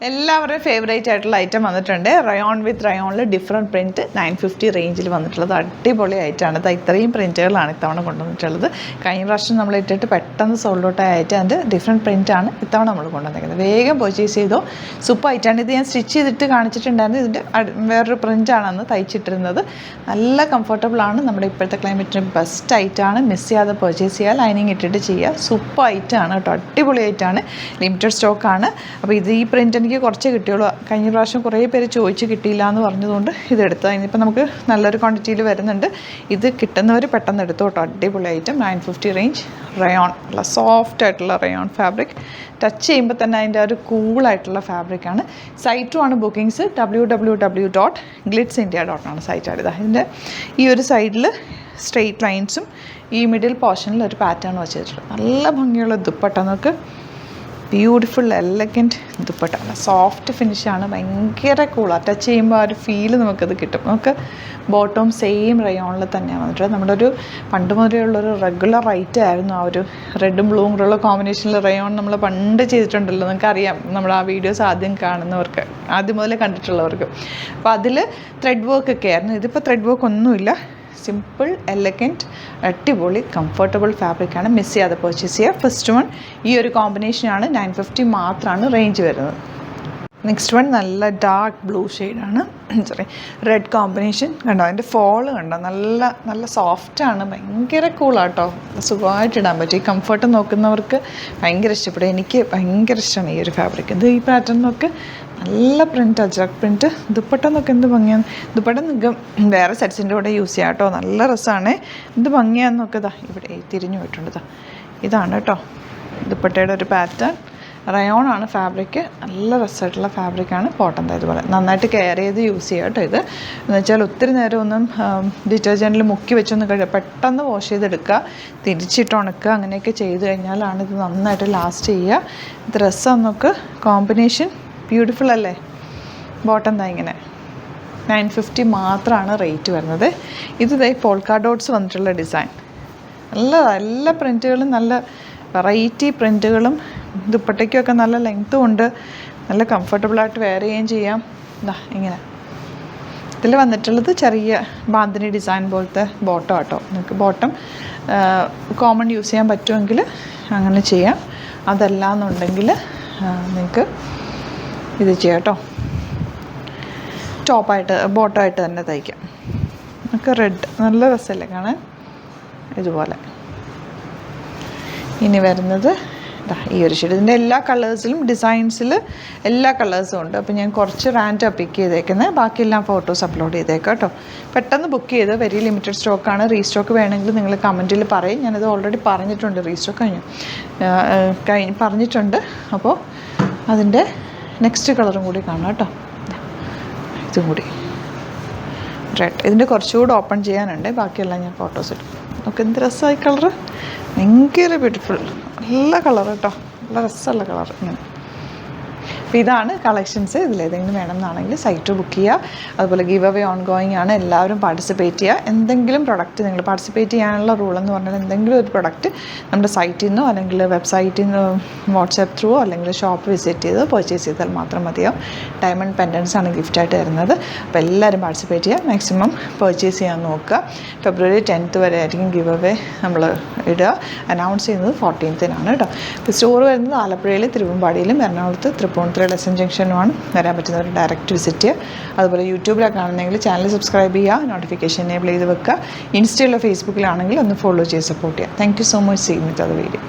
എല്ലാവരുടെയും ഫേവറേറ്റ് ആയിട്ടുള്ള ഐറ്റം വന്നിട്ടുണ്ട്. റയോൺ വിത്ത് റയോണിൽ ഡിഫറെൻറ്റ് പ്രിൻറ്റ് 950 റേഞ്ചിൽ വന്നിട്ടുള്ളത് അടിപൊളി ഐറ്റമാണ്. അത് ഇത്രയും പ്രിൻറ്റുകളാണ് ഇത്തവണ കൊണ്ടുവന്നിട്ടുള്ളത്. കഴിഞ്ഞ പ്രാവശ്യം നമ്മൾ ഇട്ടിട്ട് പെട്ടെന്ന് സോൾഡ് ഔട്ട് ആയ ഐറ്റം അതിൻ്റെ ഡിഫറെൻറ്റ് പ്രിൻറ്റാണ് ഇത്തവണ നമ്മൾ കൊണ്ടുവന്നിരിക്കുന്നത്. വേഗം പർച്ചേസ് ചെയ്തോ, സൂപ്പർ ഐറ്റമാണ്. ഇത് ഞാൻ സ്റ്റിച്ച് ചെയ്തിട്ട് കാണിച്ചിട്ടുണ്ടായിരുന്നു. ഇതിൻ്റെ വേറൊരു പ്രിൻറ്റാണ് അന്ന് തയ്ച്ചിട്ടിരുന്നത്. നല്ല കംഫർട്ടബിളാണ്. നമ്മുടെ ഇപ്പോഴത്തെ ക്ലൈമറ്റിന് ബെസ്റ്റ് ഐറ്റമാണ്. മിസ് ചെയ്യാതെ പർച്ചേസ് ചെയ്യുക, ലൈനിങ് ഇട്ടിട്ട് ചെയ്യുക. സൂപ്പർ ഐറ്റമാണ് കേട്ടോ, അടിപൊളി ഐറ്റമാണ്. ലിമിറ്റഡ് സ്റ്റോക്കാണ്. അപ്പോൾ ഇത് ഈ പ്രിൻറ്റ് എനിക്ക് കുറച്ച് കിട്ടിയുള്ളൂ. കഴിഞ്ഞ പ്രാവശ്യം കുറേ പേര് ചോദിച്ച് കിട്ടിയില്ല എന്ന് പറഞ്ഞതുകൊണ്ട് ഇതെടുത്തതാണ്. ഇനിയിപ്പോൾ നമുക്ക് നല്ലൊരു ക്വാണ്ടിറ്റിയിൽ വരുന്നുണ്ട്. ഇത് കിട്ടുന്നവർ പെട്ടെന്ന് എടുത്തു കേട്ടോ. അടിപൊളി ഐറ്റം. 950 റേഞ്ച് റയോൺ, നല്ല സോഫ്റ്റ് ആയിട്ടുള്ള റയോൺ ഫാബ്രിക്. ടച്ച് ചെയ്യുമ്പോൾ തന്നെ അതിൻ്റെ ഒരു കൂളായിട്ടുള്ള ഫാബ്രിക്കാണ്. സൈറ്റുമാണ് ബുക്കിങ്സ് www.glitzindia.com ആണ് സൈറ്റാണ്. ഇതിൻ്റെ ഈ ഒരു സൈഡിൽ സ്ട്രെയിറ്റ് ലൈൻസും ഈ മിഡിൽ പോർഷനിൽ ഒരു പാറ്റേൺ വെച്ചിട്ടുള്ളത്. നല്ല ഭംഗിയുള്ള ദുപ്പട്ട. നമുക്ക് ബ്യൂട്ടിഫുൾ എലഗൻറ്റ് ദുപ്പട്ട, സോഫ്റ്റ് ഫിനിഷാണ്, ഭയങ്കര കൂളാണ്. ടച്ച് ചെയ്യുമ്പോൾ ആ ഒരു ഫീല് നമുക്കത് കിട്ടും. നമുക്ക് ബോട്ടം സെയിം റയോണിൽ തന്നെയാണ് വന്നിട്ടുള്ളത്. നമ്മുടെ ഒരു പണ്ട് മുതലുള്ളൊരു റെഗുലർ റൈറ്റ് ആയിരുന്നു ആ ഒരു റെഡും ബ്ലൂവും കൂടെയുള്ള കോമ്പിനേഷനിൽ റയോൺ നമ്മൾ പണ്ട് ചെയ്തിട്ടുണ്ടല്ലോ, നിങ്ങൾക്കറിയാം. നമ്മൾ ആ വീഡിയോസ് ആദ്യം കാണുന്നവർക്ക്, ആദ്യം മുതലേ കണ്ടിട്ടുള്ളവർക്ക്. അപ്പോൾ അതിൽ ത്രെഡ് വർക്ക് ഒക്കെ ആയിരുന്നു. ഇതിപ്പോൾ ത്രെഡ് വർക്ക് ഒന്നുമില്ല. സിമ്പിൾ എലഗൻറ്റ് അടിപൊളി കംഫർട്ടബിൾ ഫാബ്രിക്കാണ്. മിസ് ചെയ്യാതെ പർച്ചേസ് ചെയ്യുക. ഫസ്റ്റ് വൺ ഈ ഒരു കോമ്പിനേഷനാണ്. 950 മാത്രമാണ് റേഞ്ച് വരുന്നത്. നെക്സ്റ്റ് വൺ നല്ല ഡാർക്ക് ബ്ലൂ ഷെയ്ഡാണ്. Sorry, red combination. കണ്ടോ അതിൻ്റെ ഫോള് കണ്ടോ, നല്ല നല്ല സോഫ്റ്റാണ്, ഭയങ്കര കൂളാട്ടോ. സുഖമായിട്ട് ഇടാൻ പറ്റും. ഈ കംഫർട്ട് നോക്കുന്നവർക്ക് ഭയങ്കര ഇഷ്ടപ്പെടും. എനിക്ക് ഭയങ്കര ഇഷ്ടമാണ് ഈ ഒരു ഫാബ്രിക്. ഇത് ഈ പാറ്റേൺ നോക്ക്, നല്ല പ്രിൻറ്റ്, അജ്രക് പ്രിൻറ്റ്. ദുപ്പട്ട നോക്ക് എന്ത് ഭംഗിയാണ്. ദുപ്പട്ട നിങ്ങൾക്ക് വേറെ സെറ്റ്സിൻ്റെ കൂടെ യൂസ് ചെയ്യാം കേട്ടോ. നല്ല രസമാണ്. എന്ത് ഭംഗിയാന്ന് നോക്കതാ, ഇവിടെ തിരിഞ്ഞു പോയിട്ടുണ്ട്. ഇതാണ് കേട്ടോ ദുപ്പട്ടയുടെ ഒരു പാറ്റേൺ. റയോണാണ് ഫാബ്രിക്. നല്ല രസമായിട്ടുള്ള ഫാബ്രിക്കാണ്. കോട്ടൺ ഇതുപോലെ നന്നായിട്ട് കെയർ ചെയ്ത് യൂസ് ചെയ്യുക കേട്ടോ. ഇത് എന്ന് വെച്ചാൽ ഒത്തിരി നേരം ഒന്നും ഡിറ്റർജൻറ്റിൽ മുക്കി വെച്ചൊന്നും പെട്ടെന്ന് വാഷ് ചെയ്തെടുക്കുക, തിരിച്ചിട്ട് ഉണക്കുക, അങ്ങനെയൊക്കെ ചെയ്ത് കഴിഞ്ഞാലാണ് ഇത് നന്നായിട്ട് ലാസ്റ്റ് ചെയ്യുക. ഇത് രസം നോക്ക്, കോമ്പിനേഷൻ ബ്യൂട്ടിഫുൾ അല്ലേ. ബോട്ടം ദാ ഇങ്ങനെ 950 മാത്രമാണ് റേറ്റ് വരുന്നത്. ഇത് പോൾക്കാ ഡോട്ട്സ് വന്നിട്ടുള്ള ഡിസൈൻ. എല്ലാ പ്രിൻറ്റുകളും നല്ല വെറൈറ്റി പ്രിൻറ്റുകളും. ദുപ്പട്ടയ്ക്കൊക്കെ നല്ല ലെങ്ത്തും ഉണ്ട്. നല്ല കംഫർട്ടബിളായിട്ട് വെയർ ചെയ്യുകയും ചെയ്യാം. ഇതാ ഇങ്ങനെ ഇതിൽ വന്നിട്ടുള്ളത് ചെറിയ ബാന്തിനി ഡിസൈൻ പോലത്തെ ബോട്ടം കേട്ടോ. നിങ്ങൾക്ക് ബോട്ടം കോമൺ യൂസ് ചെയ്യാൻ പറ്റുമെങ്കിൽ അങ്ങനെ ചെയ്യാം. അതല്ല എന്നുണ്ടെങ്കിൽ നിങ്ങൾക്ക് ഇത് ചെയ്യാം കേട്ടോ. ടോപ്പായിട്ട് ബോട്ടമായിട്ട് തന്നെ തയ്ക്കാം. നമുക്ക് റെഡ് നല്ല രസമല്ലേ കാണാൻ. ഇതുപോലെ ഇനി വരുന്നത് ഈ ഒരു ഷെയ്ഡ്. ഇതിൻ്റെ എല്ലാ കളേഴ്സിലും ഡിസൈൻസിൽ എല്ലാ കളേഴ്സും ഉണ്ട്. അപ്പോൾ ഞാൻ കുറച്ച് റാൻഡം പിക്ക് ചെയ്തേക്കുന്നത്, ബാക്കിയെല്ലാം ഫോട്ടോസ് അപ്ലോഡ് ചെയ്തേക്കാം കേട്ടോ. പെട്ടെന്ന് ബുക്ക് ചെയ്ത്, വെരി ലിമിറ്റഡ് സ്റ്റോക്കാണ്. റീസ്റ്റോക്ക് വേണമെങ്കിൽ നിങ്ങൾ കമൻറ്റിൽ പറയും. ഞാനത് ഓൾറെഡി പറഞ്ഞിട്ടുണ്ട്. റീസ്റ്റോക്ക് പറഞ്ഞിട്ടുണ്ട്. അപ്പോൾ അതിൻ്റെ നെക്സ്റ്റ് കളറും കൂടി കാണാം കേട്ടോ. ഇതും കൂടി റെഡ്. ഇതിൻ്റെ കുറച്ചുകൂടി ഓപ്പൺ ചെയ്യാനുണ്ട്. ബാക്കിയെല്ലാം ഞാൻ ഫോട്ടോസ് ഇടും. നമുക്ക് എന്ത് രസമായി കളറ്, ഭയങ്കര ബ്യൂട്ടിഫുൾ. നല്ല കളർ കേട്ടോ, നല്ല രസമുള്ള കളർ. ഇങ്ങനെ അപ്പോൾ ഇതാണ് കളക്ഷൻസ്. ഇതിലേതെങ്കിലും വേണമെന്നാണെങ്കിൽ സൈറ്റ് ബുക്ക് ചെയ്യുക. അതുപോലെ ഗീവ് അവേ ഓൺ ഗോയിങ് ആണ്. എല്ലാവരും പാർട്ടിസിപ്പേറ്റ് ചെയ്യുക. എന്തെങ്കിലും പ്രൊഡക്റ്റ് നിങ്ങൾ പാർട്ടിസിപ്പേറ്റ് ചെയ്യാനുള്ള റൂളെന്ന് പറഞ്ഞാൽ എന്തെങ്കിലും ഒരു പ്രൊഡക്റ്റ് നമ്മുടെ സൈറ്റിൽ നിന്നോ അല്ലെങ്കിൽ വെബ്സൈറ്റിൽ നിന്ന് വാട്സാപ്പ് ത്രൂ അല്ലെങ്കിൽ ഷോപ്പ് വിസിറ്റ് ചെയ്ത് പർച്ചേസ് ചെയ്താൽ മാത്രം മതിയാവും. ഡയമണ്ട് പെൻഡൻസ് ആണ് ഗിഫ്റ്റായിട്ട് തരുന്നത്. അപ്പോൾ എല്ലാവരും പാർട്ടിസിപ്പേറ്റ് ചെയ്യുക. മാക്സിമം പർച്ചേസ് ചെയ്യാൻ നോക്കുക. ഫെബ്രുവരി 10th വരെ ആയിരിക്കും ഗിവ് അവേ നമ്മൾ ഇടുക. അനൗൺസ് ചെയ്യുന്നത് 14th കേട്ടോ. ഇപ്പോൾ സ്റ്റോർ വരുന്നത് ആലപ്പുഴയിൽ, തിരുവമ്പാടിയിലും, എറണാകുളത്ത്, തൃപ്പൂണിത്തുറ ലെസൺ ജംഗ്ഷനുമാണ്. വരാൻ പറ്റുന്നവർ ഡയറക്റ്റ് വിസിറ്റ് ചെയ്യുക. അതുപോലെ യൂട്യൂബിലൊക്കെ കാണുന്നെങ്കിൽ ചാനൽ സബ്സ്ക്രൈബ് ചെയ്യുക, നോട്ടിഫിക്കേഷൻ എനേബിൾ ചെയ്ത് വെക്കുക. ഇൻസ്റ്റയിലോ ഫേസ്ബുക്കിലാണെങ്കിൽ ഒന്ന് ഫോളോ ചെയ്ത് സപ്പോർട്ട് ചെയ്യുക. Thank you so much. See with the video.